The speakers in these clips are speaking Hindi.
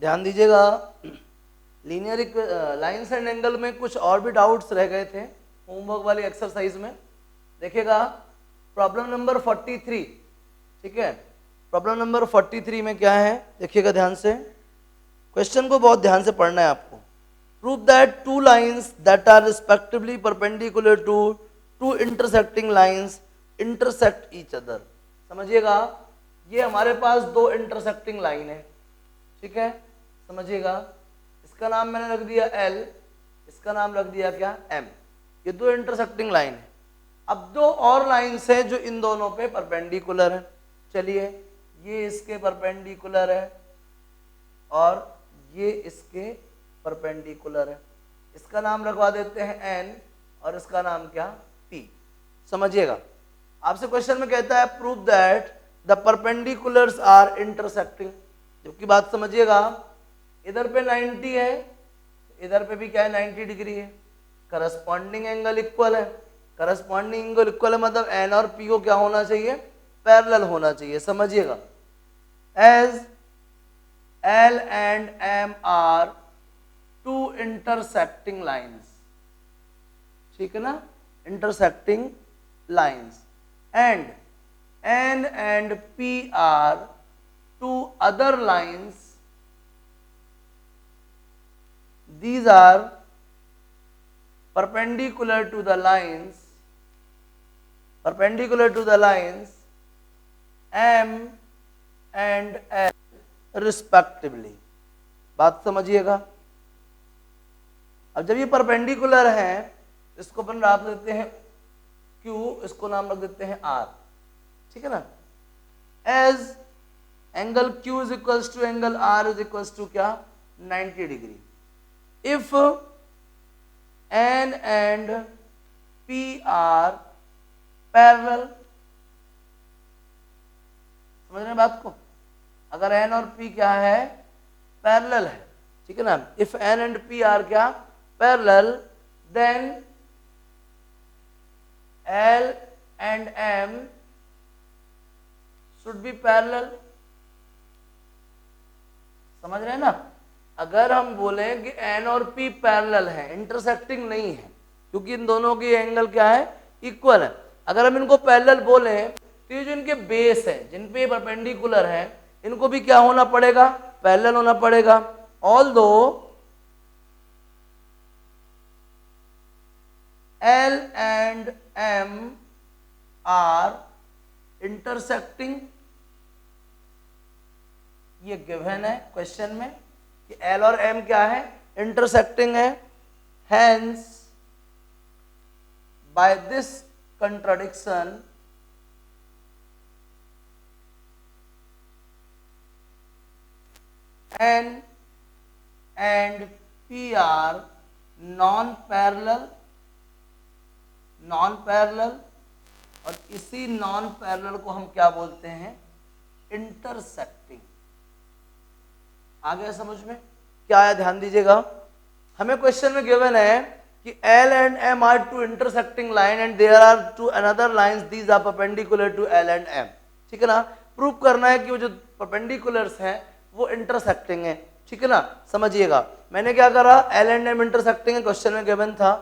ध्यान दीजिएगा, लीनियर लाइंस एंड एंगल में कुछ और भी डाउट्स रह गए थे होमवर्क वाली एक्सरसाइज में। देखिएगा प्रॉब्लम नंबर 43, ठीक है। प्रॉब्लम नंबर 43 में क्या है, देखिएगा ध्यान से, क्वेश्चन को बहुत ध्यान से पढ़ना है आपको। Prove that two lines that are respectively perpendicular to two intersecting lines intersect each other. समझिएगा, ये हमारे पास दो इंटरसेक्टिंग लाइन है, ठीक है। समझिएगा, इसका नाम मैंने रख दिया L, इसका नाम रख दिया क्या M। ये दो इंटरसेक्टिंग लाइन है। अब दो और लाइन्स हैं जो इन दोनों पे परपेंडिकुलर है। चलिए, ये इसके परपेंडिकुलर है और ये इसके परपेंडिकुलर है। इसका नाम रखवा देते हैं N और इसका नाम क्या P। समझिएगा, आपसे क्वेश्चन में कहता है prove that the perpendiculars are intersecting. जबकि बात समझिएगा, इधर पे 90 है, इधर पे भी क्या है 90 डिग्री है, करस्पॉन्डिंग एंगल इक्वल है। करस्पॉन्डिंग एंगल इक्वल है मतलब N और P को क्या होना चाहिए, पैरेलल होना चाहिए। समझिएगा, as L and M are two intersecting lines, ठीक है ना, intersecting lines, and N and P are two other lines. These are perpendicular to the lines M and L respectively। बात समझिएगा। अब जब ये परपेंडिकुलर हैं, इसको अपन नाम देते हैं Q, इसको नाम रख देते हैं R, ठीक है ना। As angle Q is equals to angle R is equals to क्या 90 degree. If N and P are parallel, समझ रहे हैं बात को, अगर N और P क्या है पैरेलल है, ठीक है ना। If N and P are क्या parallel, then L and M should be parallel। समझ रहे हैं ना। अगर हम बोले कि N और P पैरेलल है, इंटरसेक्टिंग नहीं है, क्योंकि इन दोनों की एंगल क्या है इक्वल है। अगर हम इनको पैरेलल बोले तो ये जो इनके बेस है, जिन पे परपेंडिकुलर है, इनको भी क्या होना पड़ेगा, पैरेलल होना पड़ेगा। Although L and M are intersecting, ये गिवन है क्वेश्चन में कि L और M क्या है इंटरसेक्टिंग है। Hence by this contradiction N and P are non parallel, और इसी नॉन पैरेलल को हम क्या बोलते हैं, इंटरसेक्टिंग। आ गया समझ में, क्या आया ध्यान दीजिएगा। हमें क्वेश्चन में गिवन है कि L and M are two intersecting line and there are two another lines, these are perpendicular to L and M, ठीक है ना। प्रूव करना है कि वो जो परपेंडिकुलर्स हैं वो इंटरसेक्टिंग है, ठीक है ना। समझिएगा, मैंने क्या करा, L एंड M इंटरसेक्टिंग है, क्वेश्चन में गिवन था,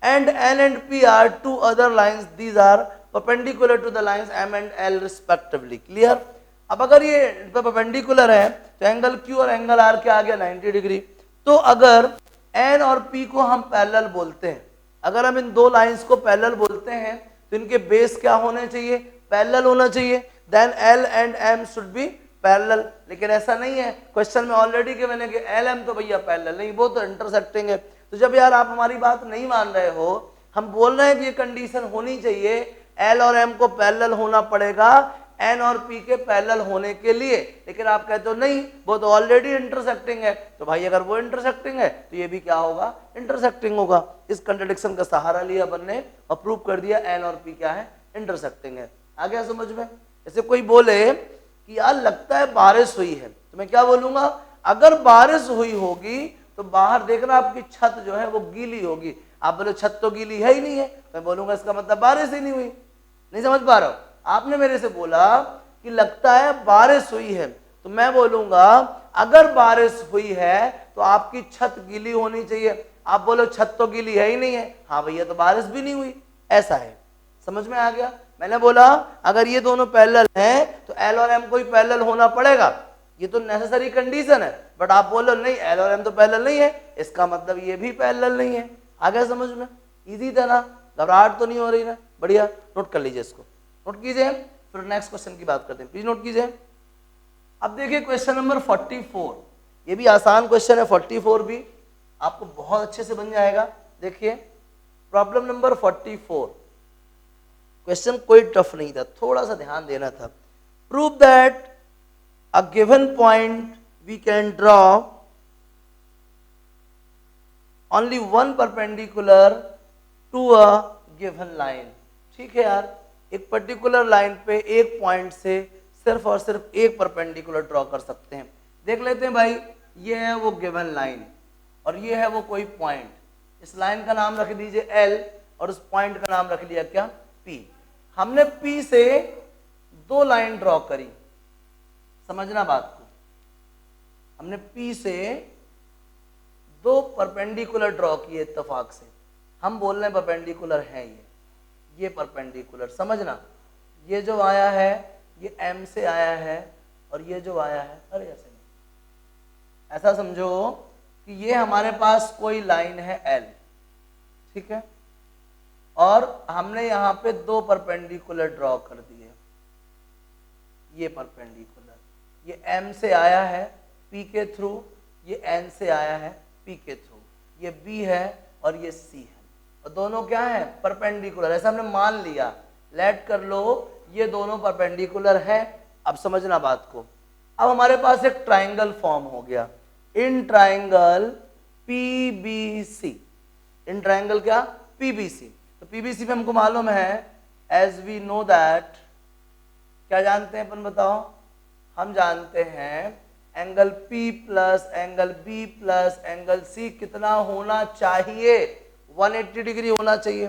and N and P are two other lines, these are perpendicular to the lines M and L respectively. Clear. अब अगर ये परपेंडिकुलर है तो एंगल Q और एंगल R क्या आ गया 90 डिग्री। तो अगर N और P को हम पैरेलल बोलते हैं, अगर हम इन दो लाइंस को पैरेलल बोलते हैं तो इनके बेस क्या होने चाहिए, पैरेलल होना चाहिए। Then L and M should be parallel, लेकिन ऐसा नहीं है। क्वेश्चन में ऑलरेडी कि मैंने कि L M तो भैया पैरेलल नहीं, वो तो इंटरसेक्टिंग है। तो जब यार आप हमारी बात नहीं मान रहे हो, हम बोल रहे हैं कि ये कंडीशन होनी चाहिए, L और M को पैरेलल होना पड़ेगा N और P के पैरेलल होने के लिए, लेकिन आप कहते हो नहीं वो तो ऑलरेडी इंटरसेक्टिंग है। तो भाई अगर वो इंटरसेक्टिंग है तो ये भी क्या होगा, इंटरसेक्टिंग होगा। इस कंट्राडिक्शन का सहारा लिया अपन ने और प्रूव कर दिया N और P क्या है, इंटरसेक्टिंग है। आ गया समझ में। जैसे कोई बोले कि यार लगता है बारिश हुई है, तो मैं क्या बोलूंगा, अगर बारिश हुई होगी तो बाहर देखना आपकी छत जो है वो गीली होगी। आप बोले छत तो गीली है ही नहीं है, मैं बोलूंगा इसका मतलब बारिश ही नहीं हुई। नहीं समझ पा रहा हो। आपने मेरे से बोला कि लगता है बारिश हुई है, तो मैं बोलूंगा अगर बारिश हुई है तो आपकी छत गीली होनी चाहिए। आप बोलो छत तो गीली है ही नहीं है, हाँ भैया तो बारिश भी नहीं हुई, ऐसा है। समझ में आ गया? मैंने बोला अगर ये दोनों पैरेलल हैं तो एल और एम को ही पैरेलल होना पड़ेगा, ये तो नेसेसरी कंडीशन है। बट आप बोलो नहीं एल और एम तो पैरेलल नहीं है, इसका मतलब ये भी पैरेलल नहीं है। आ गया समझ में? इजी था ना, घबराहट तो नहीं हो रही ना? बढ़िया, नोट कर लीजिए इसको, नोट कीजिए, फिर नेक्स्ट क्वेश्चन की बात करते हैं, प्लीज नोट कीजिए। अब देखिए क्वेश्चन नंबर 44, ये भी आसान क्वेश्चन है, 44 भी आपको बहुत अच्छे से बन जाएगा। देखिए प्रॉब्लम नंबर 44, क्वेश्चन कोई टफ नहीं था, थोड़ा सा ध्यान देना था। Prove that a given point we can draw only one perpendicular to a given line. ठीक है यार, एक पर्टिकुलर लाइन पे एक पॉइंट से सिर्फ और सिर्फ एक परपेंडिकुलर ड्रॉ कर सकते हैं। देख लेते हैं भाई, ये है वो गिवन लाइन और ये है वो कोई पॉइंट। इस लाइन का नाम रख दीजिए L और उस पॉइंट का नाम रख लिया क्या? P। हमने P से दो लाइन ड्रॉ करी, समझना बात को। हमने P से दो परपेंडिकुलर ड्रॉ किए इत्तेफाक से, हम बोल रहे हैं परपेंडिकुलर है ये परपेंडिकुलर। समझना, ये जो आया है ये M से आया है और ये जो आया है, अरे ऐसे नहीं, ऐसा समझो कि ये हमारे पास कोई लाइन है L, ठीक है, और हमने यहाँ पे दो परपेंडिकुलर ड्रॉ कर दिए। ये परपेंडिकुलर, ये M से आया है P के थ्रू, ये N से आया है P के थ्रू, ये B है और ये C है, और दोनों क्या है? परपेंडिकुलर। ऐसा हमने मान लिया, लेट कर लो, ये दोनों परपेंडिकुलर हैं। अब समझना बात को। अब हमारे पास एक ट्राइंगल फॉर्म हो गया, in triangle PBC। In triangle क्या? PBC। तो PBC में हमको मालूम है, एज वी नो दैट, क्या जानते हैं अपन बताओ? हम जानते हैं angle P plus angle B plus angle C कितना होना चाहिए? 180 डिग्री होना चाहिए।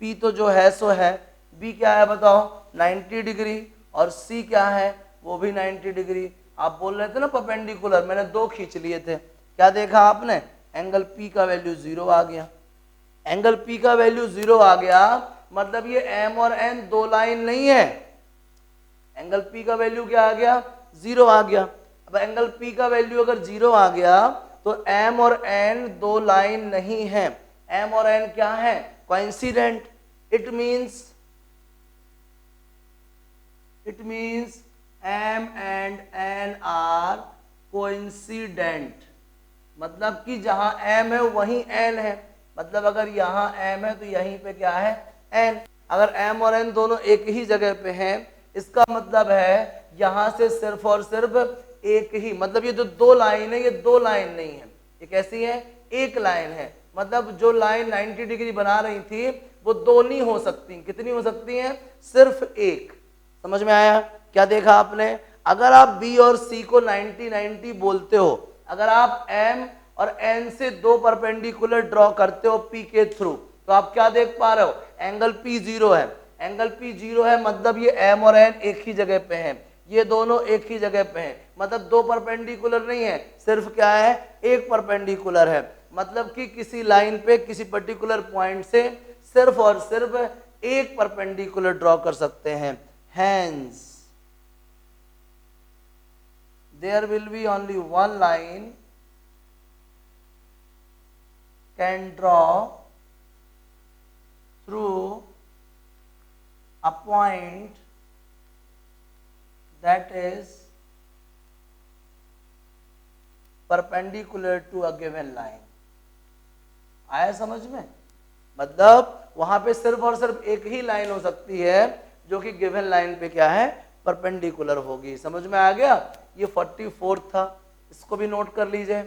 P तो जो है सो है, B क्या है बताओ? 90 डिग्री, और C क्या है? वो भी 90 डिग्री। आप बोल रहे थे ना परपेंडिकुलर, मैंने दो खींच लिए थे, क्या देखा आपने? एंगल P का वैल्यू 0 आ गया। एंगल P का वैल्यू 0 आ गया, मतलब ये M और N दो लाइन नहीं है। एंगल P का वैल्यू क्या आ गया? 0 आ गया। अब एंगल P का वैल्यू अगर 0 आ गया तो M और N दो लाइन नहीं है। M और N क्या है? Coincident. It means M and N are coincident, मतलब कि जहां M है वहीं N है, मतलब अगर यहाँ M है तो यहीं पे क्या है? N। अगर M और N दोनों एक ही जगह पे हैं, इसका मतलब है यहां से सिर्फ और सिर्फ एक ही, मतलब ये जो दो लाइन है ये दो लाइन नहीं है, ये कैसी है? एक लाइन है। मतलब जो लाइन 90 डिग्री बना रही थी वो दो नहीं हो सकती, कितनी हो सकती हैं? सिर्फ एक। समझ में आया? क्या देखा आपने? अगर आप B और C को 90-90 बोलते हो, अगर आप M और N से दो परपेंडिकुलर ड्रॉ करते हो P के थ्रू, तो आप क्या देख पा रहे हो? एंगल P 0 है। एंगल P 0 है मतलब ये M और N एक ही जगह पे हैं, ये दोनों एक ही जगह पे हैं, मतलब दो परपेंडिकुलर नहीं है, सिर्फ क्या है? एक परपेंडिकुलर है। मतलब कि किसी लाइन पे किसी पर्टिकुलर पॉइंट से सिर्फ और सिर्फ एक परपेंडिकुलर ड्रॉ कर सकते हैं। Hence, there will be only one line can draw through a point that is perpendicular to a given line। आया समझ में? मतलब वहां पे सिर्फ और सिर्फ एक ही लाइन हो सकती है जो कि गिवन लाइन पे क्या है? परपेंडिकुलर होगी। समझ में आ गया? ये 44 था, इसको भी नोट कर लीजिए।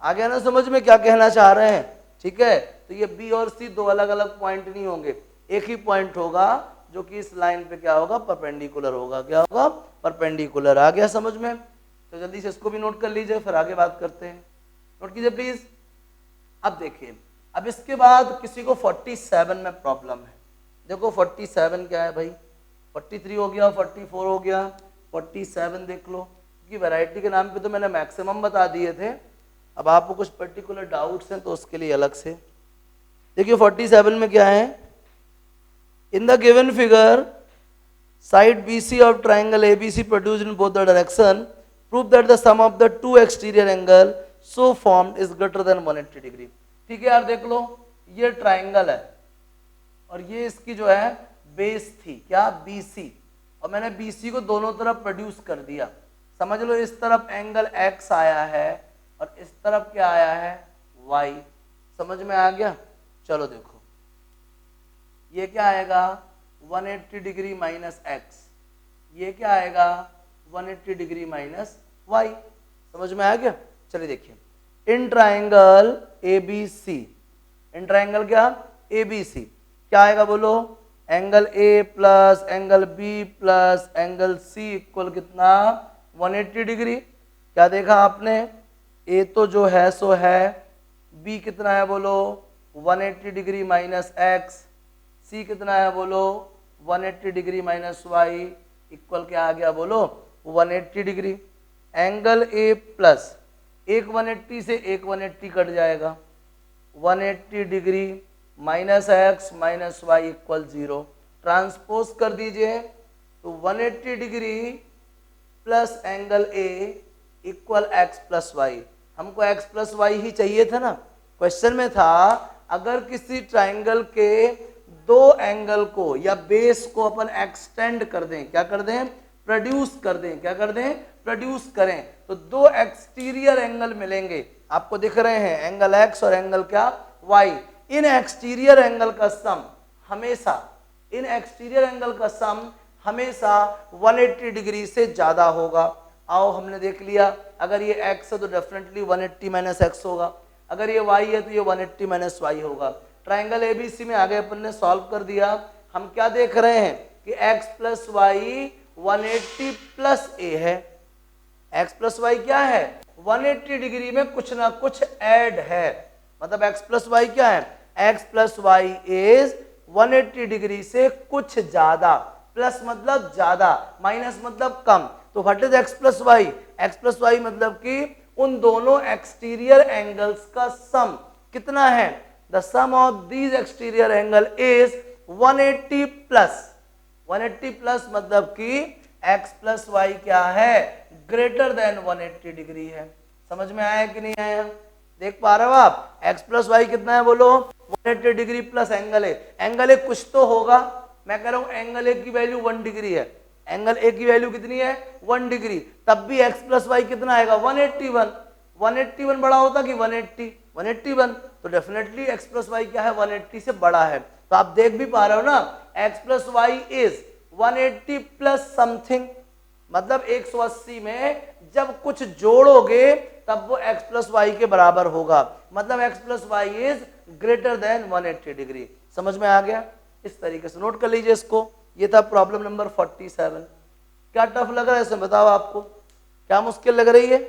आ गया ना समझ में क्या कहना चाह रहे हैं? ठीक है, तो ये B और C दो अलग अलग पॉइंट नहीं होंगे, एक ही पॉइंट होगा जो कि इस लाइन पे क्या होगा? परपेंडिकुलर होगा। क्या होगा? परपेंडिकुलर। आ गया समझ में? तो जल्दी से इसको भी नोट कर लीजिए, फिर आगे बात करते हैं। नोट कीजिए प्लीज। अब देखिए, अब इसके बाद किसी को 47 में प्रॉब्लम है। देखो 47 क्या है भाई? 43 हो गया, 44 हो गया, 47 देख लो। क्योंकि वैरायटी के नाम पे तो मैंने मैक्सिमम बता दिए थे, अब आपको कुछ पर्टिकुलर डाउट्स हैं तो उसके लिए अलग से देखिए। 47 में क्या है, in the given figure side BC of triangle ABC produced in both the direction prove that the sum of the two exterior angle so formed is greater than 180 degree। ठीक है यार, देख लो ये ट्राइंगल है और ये इसकी जो है बेस थी क्या BC, और मैंने BC को दोनों तरफ प्रोड्यूस कर दिया। समझ लो इस तरफ एंगल X आया है और इस तरफ क्या आया है Y। समझ में आ गया? चलो देखो ये क्या आएगा 180 डिग्री माइनस एक्स, ये क्या आएगा 180 डिग्री माइनस वाई। समझ में आ गया? चलिए देखिए, in triangle ABC, in triangle क्या ABC क्या आएगा बोलो, angle A plus angle B plus angle C equal कितना 180 डिग्री। क्या देखा आपने, A तो जो है सो है, B कितना है बोलो 180 डिग्री माइनस एक्स, C कितना है बोलो 180 डिग्री माइनस वाई इक्वल क्या आ गया बोलो 180 डिग्री। एंगल A प्लस एक 180 से एक 180 कट जाएगा, 180 degree minus x minus y equal 0। Transpose कर दीजिए तो 180 degree plus angle A equal x plus y. हमको एक्स प्लस वाई ही चाहिए था ना, क्वेश्चन में था अगर किसी ट्राइंगल के दो एंगल को या बेस को अपन एक्सटेंड कर दें, क्या कर दें प्रोड्यूस कर दें, क्या कर दें प्रोड्यूस करें, तो दो एक्सटीरियर एंगल मिलेंगे। आपको दिख रहे हैं एंगल एक्स और एंगल क्या वाई। इन एक्सटीरियर एंगल का सम हमेशा, इन एक्सटीरियर एंगल का सम हमेशा 180 डिग्री से ज्यादा होगा। आओ हमने देख लिया, अगर ये x है तो डेफिनेटली 180 माइनस एक्स होगा, अगर ये y है तो ये 180 माइनस वाई होगा। ट्राइंगल ABC में आगे अपन ने सॉल्व कर दिया। हम क्या देख रहे हैं कि x plus y 180 plus a है। x प्लस वाई क्या है 180 डिग्री में कुछ ना कुछ ऐड है, मतलब x प्लस वाई क्या है, x plus y is 180 degree से कुछ ज्यादा, प्लस मतलब ज्यादा, माइनस मतलब कम। तो what is x plus y, x plus y मतलब कि उन दोनों एक्सटीरियर एंगल्स का सम कितना है, the sum of these exterior angle is 180 plus, 180 plus मतलब कि x प्लस वाई क्या है ग्रेटर देन 180 डिग्री है। समझ में आया कि नहीं आया, देख पा रहे हो आप, x प्लस वाई कितना है बोलो 180 degree plus angle A, angle A कुछ तो होगा, मैं कह रहा हूं एंगल ए की वैल्यू 1 डिग्री है, एंगल ए की वैल्यू कितनी है 1 डिग्री, तब भी x प्लस वाई कितना आएगा 181, 181 बड़ा होता कि 180, 181, तो डेफिनेटली x प्लस वाई क्या है 180 से बड़ा है। तो आप देख भी पा रहे हो ना x plus y is 180 plus something, मतलब 180 में जब कुछ जोड़ोगे तब वो x प्लस वाई के बराबर होगा, मतलब x plus y is greater than 180 degree. समझ में आ गया? इस तरीके से नोट कर लीजिए इसको। ये था प्रॉब्लम नंबर 47। क्या टफ लग रहा है इसमें बताओ, आपको क्या मुश्किल लग रही है?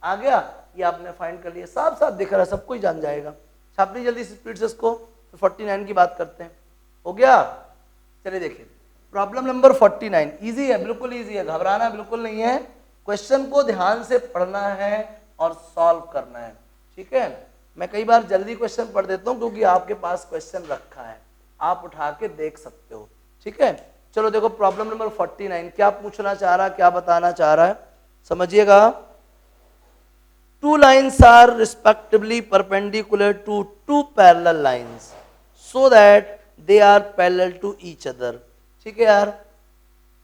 आ गया? ये आपने फाइंड कर लिया, साफ साफ दिख रहा है, सब कुछ जान जाएगा। छाप ली जल्दी स्पीड से इसको, तो 49 की बात करते हैं। हो गया? चलिए देखिए प्रॉब्लम नंबर 49 इजी है, बिल्कुल इजी है, घबराना बिल्कुल नहीं है। क्वेश्चन को ध्यान से पढ़ना है और सॉल्व करना है, ठीक है। मैं कई बार जल्दी क्वेश्चन पढ़ देता हूँ क्योंकि आपके पास क्वेश्चन रखा है, आप उठा के देख सकते हो, ठीक है। चलो देखो प्रॉब्लम नंबर 49 क्या पूछना चाह रहा है, क्या बताना चाह रहा है, समझिएगा। Two lines are respectively perpendicular to two parallel lines so that they are parallel to each other। ठीक है यार,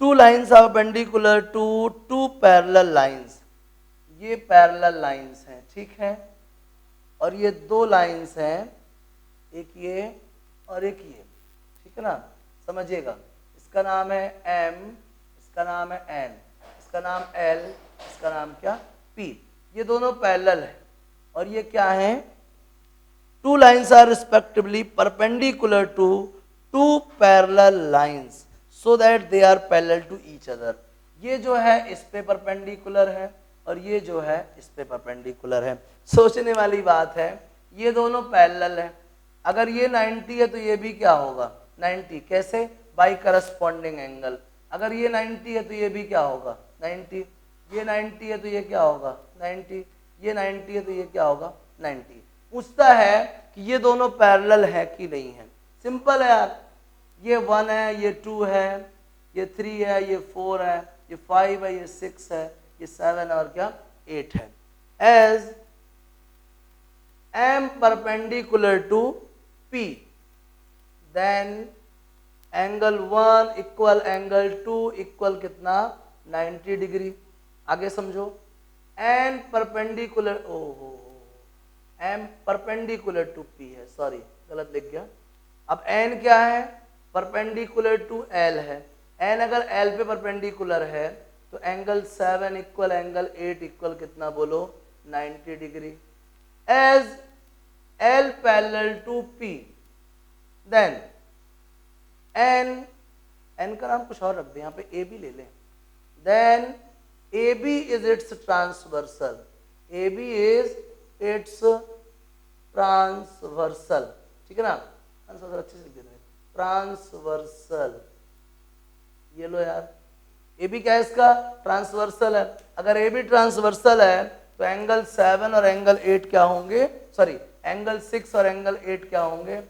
two lines are perpendicular to two parallel lines, ये parallel lines हैं, ठीक है, और ये दो lines हैं, एक ये और एक ये, ठीक है ना। समझिएगा, इसका नाम है M, इसका नाम है N, इसका नाम L, इसका नाम क्या P। ये दोनों पैरेलल है और ये क्या है, two lines are respectively perpendicular to two parallel lines so that they are parallel to each other. ये जो है इस पे परपेंडिकुलर है और ये जो है इस पे परपेंडिकुलर है। सोचने वाली बात है, ये दोनों पैरेलल है, अगर ये 90 है तो ये भी क्या होगा 90, कैसे, बाई करस्पॉन्डिंग एंगल। अगर ये 90 है तो ये भी क्या होगा 90, ये 90 है तो ये क्या होगा 90, ये 90 है तो ये क्या होगा 90। पूछता है कि ये दोनों पैरेलल है कि नहीं है। सिंपल है यार, ये 1 है, ये 2 है, ये 3 है, ये 4 है, ये 5 है, ये 6 है, ये 7 और क्या 8 है। As m perpendicular to p, then angle 1 equal angle 2 equal कितना 90 डिग्री। आगे समझो, n perpendicular m perpendicular to p है, सॉरी गलत लिख गया। अब n क्या है, परपेंडिकुलर टू l है। n अगर l पे परपेंडिकुलर है तो एंगल 7 इक्वल एंगल 8 इक्वल कितना बोलो 90 degree. As l parallel to p, then n का नाम कुछ और रख दे, यहाँ पे ए बी ले लें। Then A B is its transversal, A B is its transversal, ठीक है ना, ट्रांसवर्सल अच्छे से लिख देना, ट्रांसवर्सल, ये लो यार, ए बी क्या है इसका ट्रांसवर्सल है। अगर ए बी ट्रांसवर्सल है तो एंगल 7 और एंगल 8 क्या होंगे, सॉरी एंगल 6 और एंगल 8 क्या होंगे,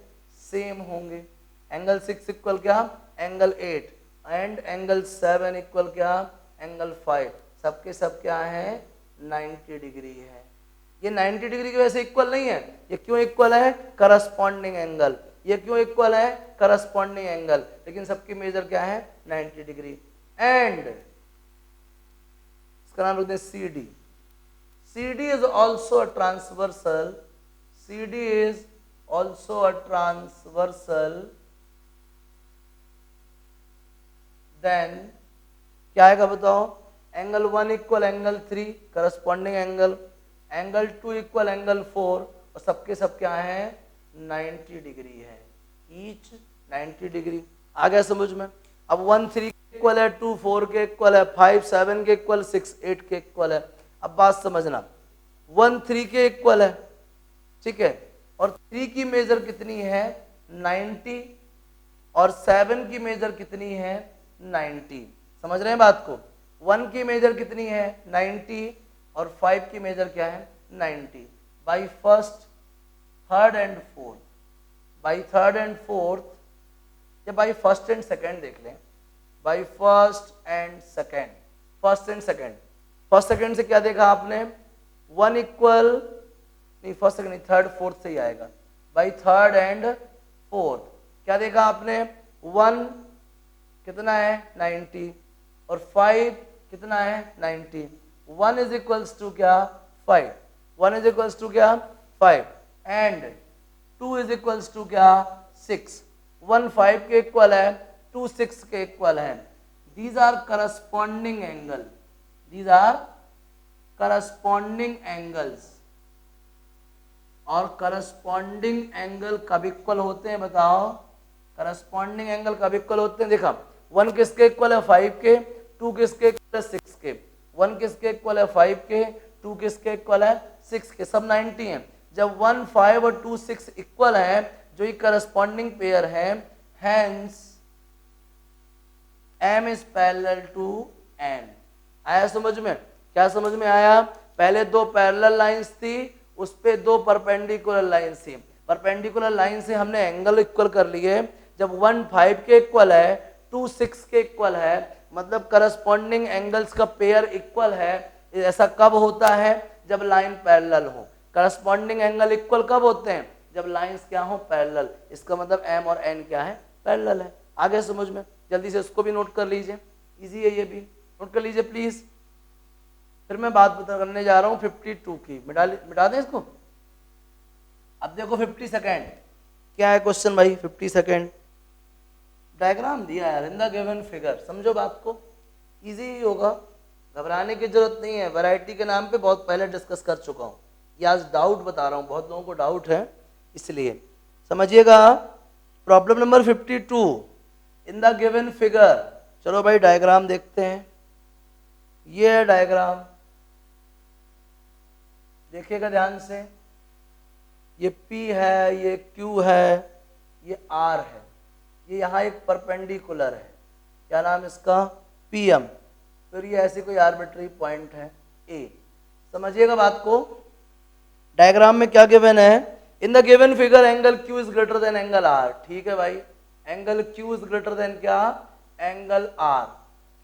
सेम होंगे। एंगल 6 इक्वल क्या एंगल 8 एंड एंगल 7 इक्वल क्या एंगल 5, सबके सब क्या है 90 डिग्री है। ये 90 डिग्री की वजह से इक्वल नहीं है, ये क्यों इक्वल है, करस्पॉन्डिंग एंगल। ये क्यों इक्वल है, करस्पॉन्डिंग एंगल, लेकिन सबकी मेजर क्या है 90 डिग्री। एंड इसका नाम रखते हैं C D. C D is also a transversal, C D is also a transversal, then क्या आएगा बताओ, angle 1 equal angle 3 corresponding angle, angle 2 equal angle 4 और सबके सब क्या है 90 डिग्री है, ईच 90 डिग्री। आ गया समझ में। अब 1 3 के इक्वल है, 2 4 के इक्वल है, 5 7 के इक्वल, 6 8 के इक्वल है। अब बात समझना, 1 3 के इक्वल है, ठीक है, और 3 की मेजर कितनी है 90 और 7 की मेजर कितनी है 90। समझ रहे हैं बात को, 1 की मेजर कितनी है 90 और 5 की मेजर क्या है 90। By first third and fourth, by third and fourth या बाई फर्स्ट एंड सेकेंड देख लें, by first and second, first and second, first second से क्या देखा आपने 1 इक्वल नहीं, फर्स्ट सेकेंड नहीं, थर्ड फोर्थ से ही आएगा। बाई थर्ड एंड फोर्थ क्या देखा आपने, 1 कितना है 90 और 5 कितना है 90। 1 इज इक्वल्स टू क्या 5, 1 इज इक्वल्स टू क्या 5 एंड 2 इज इक्वल्स टू क्या 6। 1 5 के इक्वल है, 2 6 के इक्वल है। These are corresponding angle, these are corresponding angles. और करस्पॉन्डिंग एंगल कब इक्वल होते हैं बताओ, करस्पॉन्डिंग एंगल कब इक्वल होते हैं, देखा 1 किसके इक्वल है 5 के, 2 किसके इक्वल है 6 के, 1 किसके इक्वल है 5 के, 2 किसके इक्वल है 6 के, सब 90 हैं। जब 1 5 और 2 6 इक्वल है, जो ये करस्पॉन्डिंग पेयर है, hence m is parallel to n। आया समझ में, क्या समझ में आया, पहले 2 पैरेलल लाइंस थी, उस पे 2 परपेंडिकुलर लाइंस थी, परपेंडिकुलर लाइन से हमने एंगल इक्वल कर लिए। जब 1 5 के इक्वल है, 2 6 के इक्वल है, मतलब करस्पॉन्डिंग एंगल्स का पेयर इक्वल है। ऐसा कब होता है, जब लाइन पैरेलल हो। करस्पॉन्डिंग एंगल इक्वल कब होते हैं, जब लाइंस क्या हो पैरेलल। इसका मतलब m और n क्या है पैरेलल है। आगे समझ में, जल्दी से उसको भी नोट कर लीजिए, इजी है ये भी, नोट कर लीजिए प्लीज। फिर मैं बात करने जा रहा हूँ 52 की, मिटा दें इसको। अब देखो 50 सेकेंड क्या है क्वेश्चन भाई, 50 सेकेंड डायग्राम दिया है इन द गिवन फिगर, समझो बात को, इजी ही होगा, घबराने की जरूरत नहीं है। वैरायटी के नाम पे बहुत पहले डिस्कस कर चुका हूँ, ये आज डाउट बता रहा हूँ, बहुत लोगों को डाउट है, इसलिए समझिएगा। Problem number 52 in the given figure. चलो भाई डायग्राम देखते हैं, ये है डायग्राम, देखिएगा ध्यान से। ये P है, ये Q है, ये R है, ये यहाँ एक परपेंडिकुलर है, क्या नाम इसका PM। फिर ये ऐसी कोई आर्बिट्री पॉइंट है ए। समझिएगा बात को। डायग्राम में क्या गिवन है, in the given figure angle Q is greater than angle R. ठीक है भाई, angle Q is greater than क्या, एंगल आर।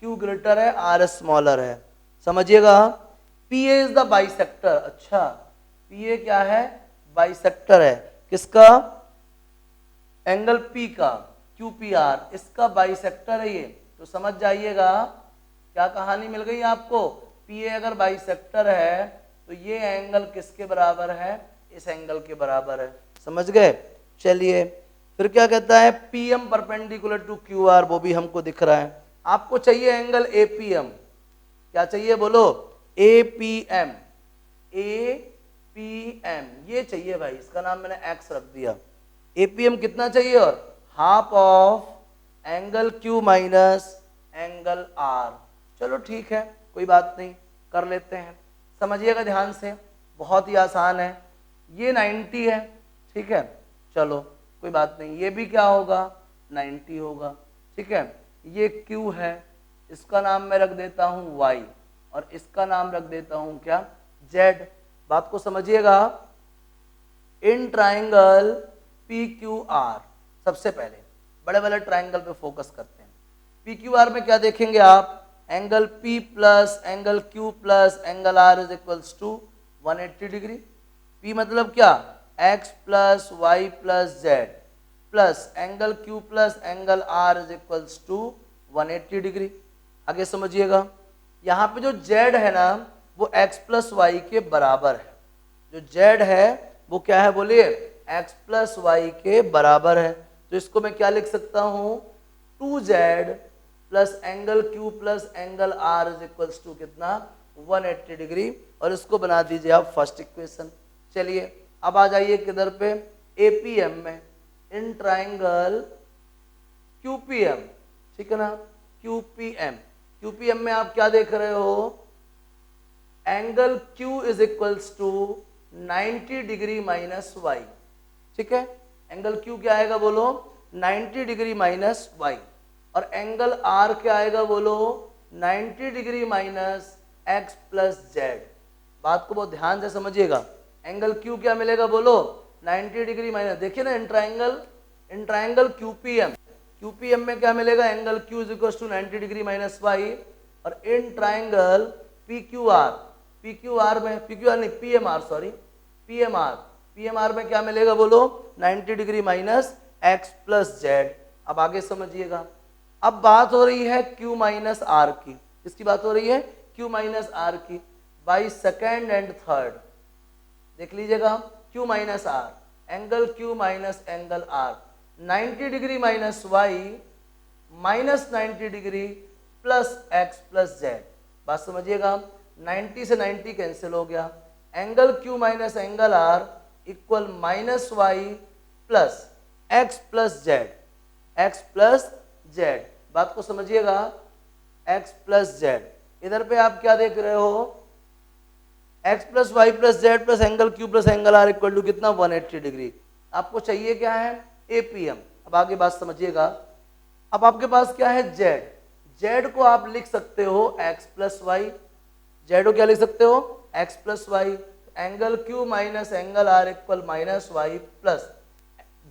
क्यू ग्रेटर है, आर स्मॉलर है। समझिएगा। P A is the bisector. अच्छा, पी ए क्या है, बाइसेक्टर है। किसका, एंगल पी का, क्यू पी आर, इसका बाइसेक्टर है ये। तो समझ जाइएगा क्या कहानी मिल गई आपको। पी ए अगर बाइसेक्टर है तो ये एंगल किसके बराबर है, इस एंगल के बराबर है। समझ गए। चलिए फिर क्या कहता है, P M perpendicular to Q R, वो भी हमको दिख रहा है। आपको चाहिए एंगल ए पी एम। क्या चाहिए बोलो, A P M. A P M ये चाहिए भाई, इसका नाम मैंने एक्स रख दिया। ए पी एम कितना चाहिए, और half of angle Q minus angle R. चलो ठीक है, कोई बात नहीं, कर लेते हैं। समझिएगा ध्यान से, बहुत ही आसान है। ये 90 है, ठीक है, चलो कोई बात नहीं। ये भी क्या होगा, 90 होगा। ठीक है, ये Q है, इसका नाम मैं रख देता हूँ Y, और इसका नाम रख देता हूँ क्या, Z। बात को समझिएगा। इन ट्राइंगल PQR, सबसे पहले बड़े बड़े ट्राइंगल पे फोकस करते हैं। PQR में क्या देखेंगे आप, angle P plus angle Q plus angle R is equals to 180 degree. P मतलब क्या, x plus y plus z plus angle Q plus angle R is equals to 180 degree. आगे समझिएगा, यहाँ पे जो Z है ना, वो x प्लस वाई के बराबर है। जो Z है वो क्या है, बोलिए, x प्लस वाई के बराबर है। तो इसको मैं क्या लिख सकता हूँ, 2Z plus angle Q plus angle R is equals to कितना, 180 डिग्री। और इसको बना दीजिए आप फर्स्ट इक्वेशन। चलिए अब आ जाइए किधर पे, एपीएम में, इन ट्राइंगल QPM। ठीक है ना, QPM। QPM में आप क्या देख रहे हो, angle Q is equals to 90 degree minus y. ठीक है, एंगल Q क्या आएगा बोलो, 90 डिग्री माइनस वाई। और एंगल R क्या आएगा बोलो, 90 degree minus x plus z. बात को बहुत ध्यान से समझिएगा। एंगल Q क्या मिलेगा बोलो, 90 डिग्री माइनस, देखिए ना, इन ट्राइंगल QPM में क्या मिलेगा, angle Q is equal to 90 degree minus y. और इन ट्राइंगल PQR में, PQR नहीं, PMR, सॉरी, PMR में क्या मिलेगा बोलो, 90 degree minus x plus z. अब आगे समझिएगा। अब बात हो रही है Q माइनस आर की। किसकी बात हो रही है, Q माइनस आर की, बाई सेकेंड एंड थर्ड। देख लीजिएगा, Q minus R, angle Q minus angle R, 90 degree minus y minus 90 degree plus x plus z. बात समझिएगा, 90 से 90 कैंसिल हो गया। Angle Q minus angle R equal minus y plus x plus z. बात को समझिएगा, x प्लस जेड। इधर पे आप क्या देख रहे हो, x plus y plus z plus angle Q plus angle R equal to कितना, 180 डिग्री। आपको चाहिए क्या है, APM। अब आगे बात समझिएगा। अब आपके पास क्या है, Z को आप लिख सकते हो x प्लस वाई। जेड को क्या लिख सकते हो, x plus y. Angle Q minus angle R equal minus y plus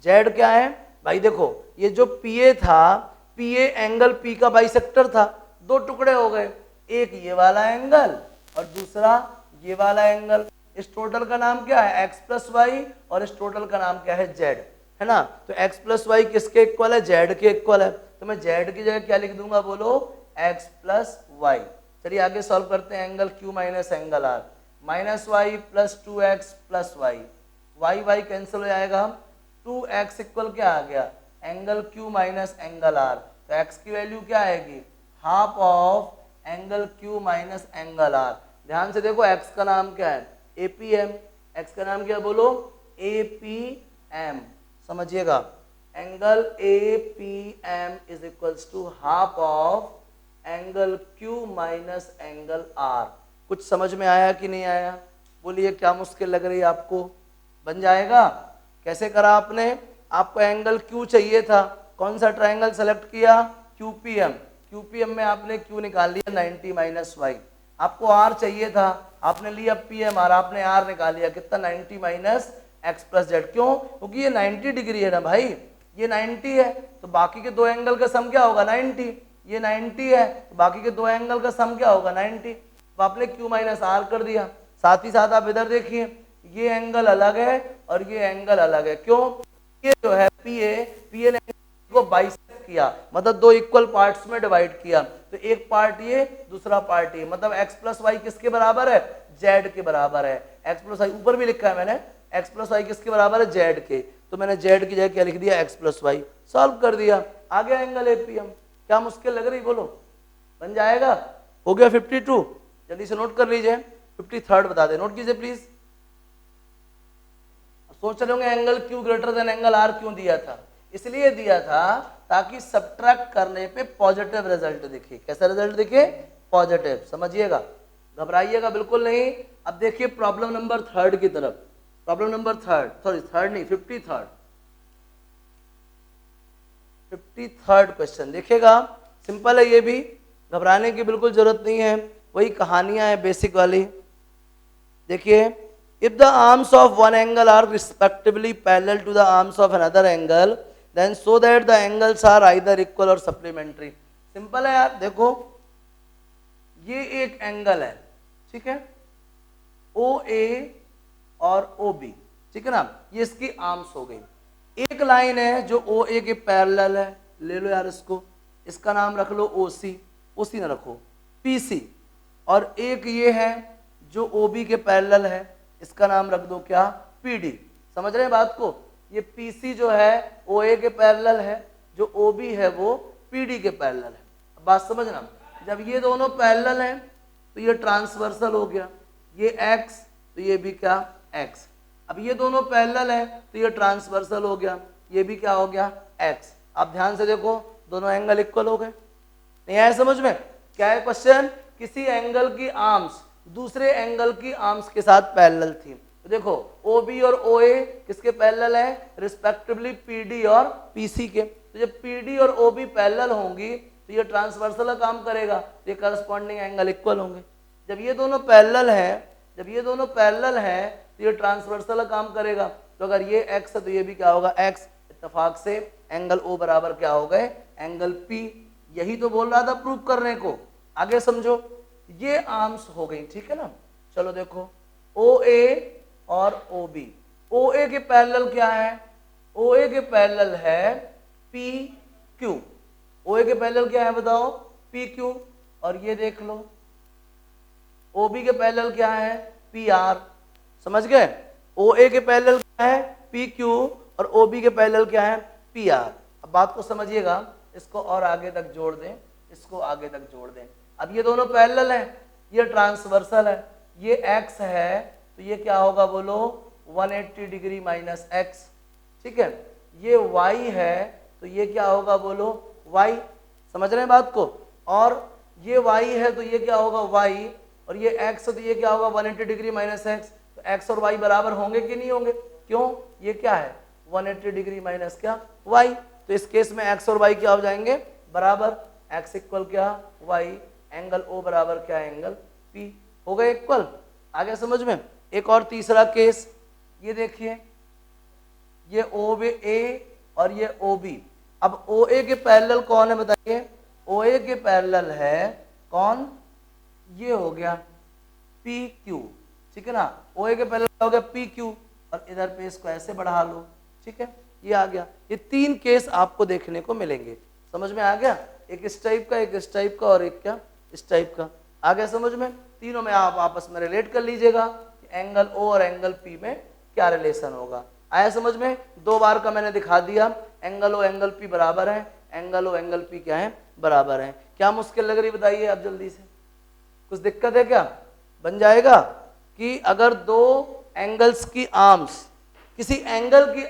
z क्या है भाई, देखो ये जो PA था, PA एंगल P का बाइसेक्टर था, दो टुकड़े हो गए, एक ये वाला एंगल और दूसरा ये वाला एंगल। इस टोटल का नाम क्या है, x प्लस वाई, और इस टोटल का नाम क्या है, z, है ना। तो x प्लस वाई किसके इक्वल है, z के इक्वल है। तो मैं z की जगह क्या लिख दूंगा बोलो, x प्लस वाई। चलिए आगे सॉल्व करते हैं। Angle Q minus angle R, minus y plus 2x plus y, y cancel हो जाएगा। 2x इक्वल क्या आ गया, angle Q minus angle R। तो x की वैल्यू क्या आएगी, half of angle Q minus angle R। ध्यान से देखो, x का नाम क्या है, APM। x का नाम क्या बोलो, APM। समझिएगा, angle APM is equals to half of angle Q minus angle R। कुछ समझ में आया कि नहीं आया, बोलिए, क्या मुश्किल लग रही है आपको, बन जाएगा। कैसे करा आपने, आपको एंगल Q चाहिए था, कौन सा ट्रायंगल सेलेक्ट किया, QPM। QPM में आपने Q निकाल लिया 90 माइनस वाई, आपको R चाहिए था, आपने लिया PMR, आपने R निकाल लिया कितना 90 माइनस एक्स प्लस जेड। क्यों? क्योंकि ये 90 डिग्री है ना भाई, ये 90 है तो बाकी के दो एंगल का सम क्या होगा 90, ये 90 है तो बाकी के दो एंगल का सम क्या होगा 90। तो आपने Q माइनस आर कर दिया। साथ ही साथ आप इधर देखिए ये एंगल अलग है और ये एंगल अलग है। क्यों? ये जो है PA ने को बाइसेक्ट किया, मतलब दो इक्वल पार्ट्स में डिवाइड किया, तो एक पार्ट ये दूसरा पार्ट ये, मतलब x प्लस वाई किसके बराबर है z के बराबर है। x प्लस वाई ऊपर भी लिखा है मैंने, x प्लस वाई किसके बराबर है z के, तो मैंने z की जगह क्या लिख दिया x प्लस वाई, सॉल्व कर दिया, आ गया एंगल APM। क्या मुश्किल लग रही बोलो, बन जाएगा। हो गया 52, जल्दी से नोट कर लीजिए। 53 बता दे, नोट कीजिए प्लीज। सोच रहे होंगे angle Q greater than angle R क्यों दिया था, इसलिए दिया था ताकि सब्ट्रैक्ट करने पे पॉजिटिव रिजल्ट दिखे। कैसा रिजल्ट दिखे? पॉजिटिव। समझिएगा, घबराइएगा बिल्कुल नहीं। अब देखिए प्रॉब्लम नंबर 3 की तरफ। प्रॉब्लम नंबर 3, सॉरी 3 नहीं 53 क्वेश्चन देखिएगा। सिंपल है ये भी, घबराने की बिल्कुल जरूरत नहीं है, वही कहानियां हैं बेसिक वाली। देखिए, if the arms of one angle are respectively parallel to the arms of another angle, then so that the angles are either equal or supplementary। Simple है यार, देखो ये एक एंगल है, ठीक है, OA और OB, ठीक है ना, ये इसकी आर्म्स हो गई। एक लाइन है जो OA के पैरेलल है, ले लो यार इसको, इसका नाम रख लो OC, OC ना रखो PC, और एक ये है जो OB के पैरेलल है, इसका नाम रख दो क्या PD। समझ रहे हैं बात को? ये PC जो है OA के पैरेलल है, जो OB है वो PD के पैरेलल है। अब बात समझना, जब ये दोनों पैरेलल हैं तो ये ट्रांसवर्सल हो गया, ये X तो ये भी क्या X। अब ये दोनों पैरेलल है तो ये ट्रांसवर्सल हो गया, ये भी क्या हो गया X। आप ध्यान से देखो, दोनों एंगल इक्वल हो गए। नहीं आया समझ में? क्या है क्वेश्चन? किसी एंगल की आर्म्स दूसरे एंगल की आर्म्स के साथ पैरेलल थी। तो देखो OB और OA किसके पैरेलल है? रिस्पेक्टिवली PD और PC के। तो जब PD और OB पैरेलल होंगी तो ये ट्रांसवर्सल काम करेगा, तो ये करस्पॉन्डिंग एंगल इक्वल होंगे। जब ये दोनों पैरेलल है तो ये ट्रांसवर्सल काम करेगा। तो अगर ये X है तो ये भी क्या होगा X। इत्तेफाक से एंगल O बराबर क्या हो गए एंगल P। यही तो बोल रहा था प्रूव करने को, आगे समझो। ये आर्म्स हो गई, ठीक है ना। चलो देखो OA और OB, OA के पैरेलल क्या है? OA के पैरेलल है PQ। OA के पैरेलल क्या है बताओ? PQ। और ये देख लो OB के पैरेलल क्या है? PR। समझ गए? OA के पैरेलल क्या है? PQ, और OB के पैरेलल क्या है? PR। अब बात को समझिएगा, इसको और आगे तक जोड़ दें, इसको आगे तक जोड़ दें। अब ये दोनों पैरेलल हैं, ये ट्रांसवर्सल है, ये X है तो ये क्या होगा बोलो 180 डिग्री माइनस X, ठीक है। ये Y है तो ये क्या होगा बोलो Y। समझ रहे हैं बात को? और ये Y है तो ये क्या होगा Y, और ये X है तो ये क्या होगा 180 डिग्री माइनस X। तो X और Y बराबर होंगे कि नहीं होंगे? क्यों? ये क्या है 180 डिग्री माइनस क्या Y। तो इस केस में X और Y क्या हो जाएंगे बराबर, X इक्वल क्या Y, एंगल O बराबर क्या एंगल P। हो गए इक्वल। आगे समझ में? एक और तीसरा केस, ये देखिए, ये OA और ये OB। अब OA के पैरेलल कौन है बताइए? OA के पैरेलल है कौन? ये हो गया PQ, ठीक है ना। OA के पैरेलल हो गया PQ, और इधर पे इसको ऐसे बढ़ा लो, ठीक है, ये आ गया। ये तीन केस आपको देखने को मिलेंगे। समझ में आ गया? एक इस टाइप का, एक इस टाइप का, और एक क्या इस टाइप का। आ गया समझ में? तीनों में आप आपस में रिलेट कर लीजिएगा कि एंगल O और एंगल P में क्या रिलेशन होगा। आया समझ में? दो बार का मैंने दिखा दिया, एंगल O एंगल P बराबर है, एंगल O एंगल P क्या है बराबर है। क्या मुश्किल लग रही बताइए आप जल्दी से? कुछ दिक्कत है क्या? बन जाएगा कि अगर दो एंगल्स की आर्म्स किसी एंगल की